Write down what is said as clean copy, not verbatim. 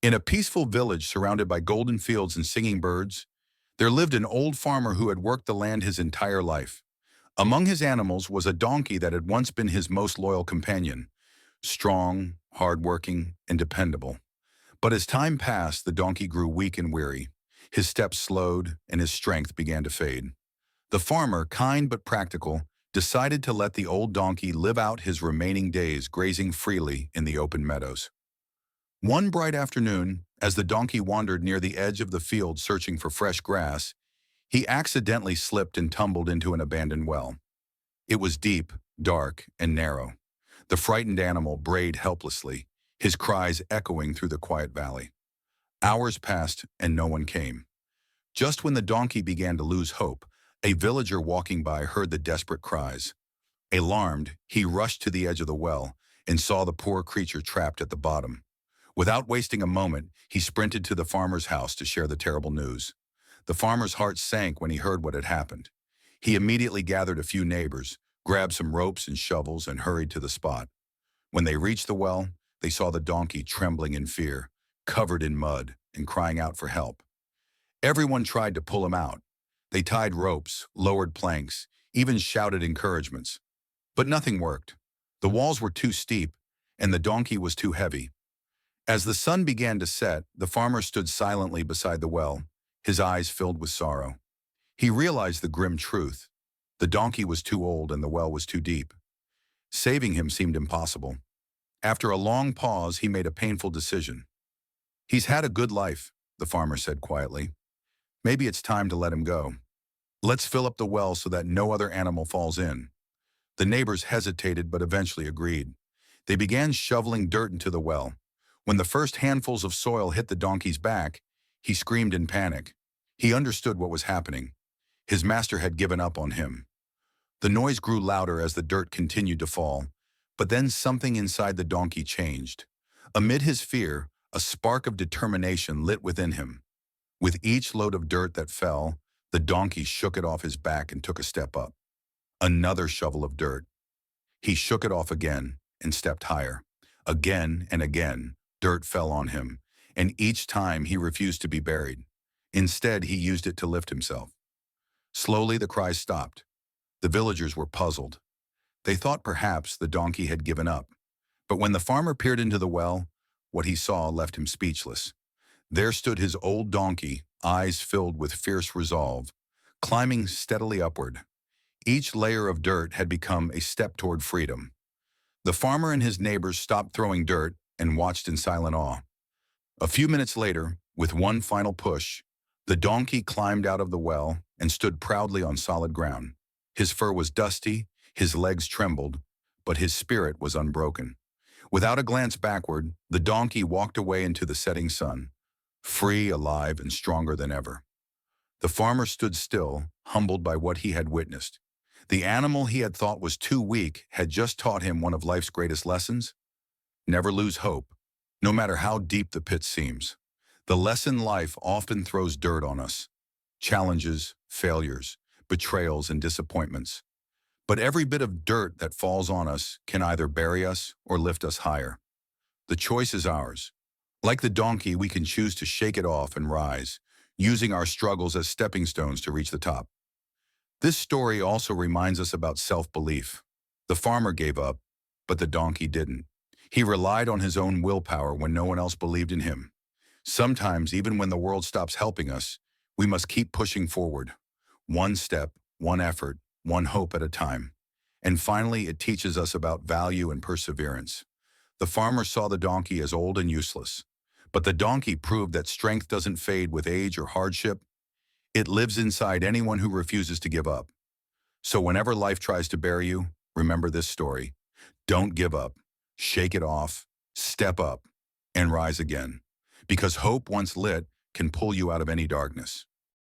In a peaceful village surrounded by golden fields and singing birds, there lived an old farmer who had worked the land his entire life. Among his animals was a donkey that had once been his most loyal companion, strong, hardworking, and dependable. But as time passed, the donkey grew weak and weary. His steps slowed, and his strength began to fade. The farmer, kind but practical, decided to let the old donkey live out his remaining days grazing freely in the open meadows. One bright afternoon, as the donkey wandered near the edge of the field searching for fresh grass, he accidentally slipped and tumbled into an abandoned well. It was deep, dark, and narrow. The frightened animal brayed helplessly, his cries echoing through the quiet valley. Hours passed and no one came. Just when the donkey began to lose hope, a villager walking by heard the desperate cries. Alarmed, he rushed to the edge of the well and saw the poor creature trapped at the bottom. Without wasting a moment, he sprinted to the farmer's house to share the terrible news. The farmer's heart sank when he heard what had happened. He immediately gathered a few neighbors, grabbed some ropes and shovels, and hurried to the spot. When they reached the well, they saw the donkey trembling in fear, covered in mud, and crying out for help. Everyone tried to pull him out. They tied ropes, lowered planks, even shouted encouragements. But nothing worked. The walls were too steep, and the donkey was too heavy. As the sun began to set, the farmer stood silently beside the well, his eyes filled with sorrow. He realized the grim truth. The donkey was too old and the well was too deep. Saving him seemed impossible. After a long pause, he made a painful decision. "He's had a good life," the farmer said quietly. "Maybe it's time to let him go. Let's fill up the well so that no other animal falls in." The neighbors hesitated but eventually agreed. They began shoveling dirt into the well. When the first handfuls of soil hit the donkey's back, he screamed in panic. He understood what was happening. His master had given up on him. The noise grew louder as the dirt continued to fall, but then something inside the donkey changed. Amid his fear, a spark of determination lit within him. With each load of dirt that fell, the donkey shook it off his back and took a step up. Another shovel of dirt. He shook it off again and stepped higher. Again and again, dirt fell on him, and each time he refused to be buried. Instead, he used it to lift himself. Slowly, the cries stopped. The villagers were puzzled. They thought perhaps the donkey had given up. But when the farmer peered into the well, what he saw left him speechless. There stood his old donkey, eyes filled with fierce resolve, climbing steadily upward. Each layer of dirt had become a step toward freedom. The farmer and his neighbors stopped throwing dirt and watched in silent awe. A few minutes later, with one final push, the donkey climbed out of the well and stood proudly on solid ground. His fur was dusty, his legs trembled, but his spirit was unbroken. Without a glance backward, the donkey walked away into the setting sun, free, alive, and stronger than ever. The farmer stood still, humbled by what he had witnessed. The animal he had thought was too weak had just taught him one of life's greatest lessons. Never lose hope, no matter how deep the pit seems. The lesson life often throws dirt on us. Challenges, failures, betrayals, and disappointments. But every bit of dirt that falls on us can either bury us or lift us higher. The choice is ours. Like the donkey, we can choose to shake it off and rise, using our struggles as stepping stones to reach the top. This story also reminds us about self-belief. The farmer gave up, but the donkey didn't. He relied on his own willpower when no one else believed in him. Sometimes, even when the world stops helping us, we must keep pushing forward. One step, one effort, one hope at a time. And finally, it teaches us about value and perseverance. The farmer saw the donkey as old and useless, but the donkey proved that strength doesn't fade with age or hardship. It lives inside anyone who refuses to give up. So whenever life tries to bury you, remember this story. Don't give up. Shake it off, step up, and rise again. Because hope once lit can pull you out of any darkness.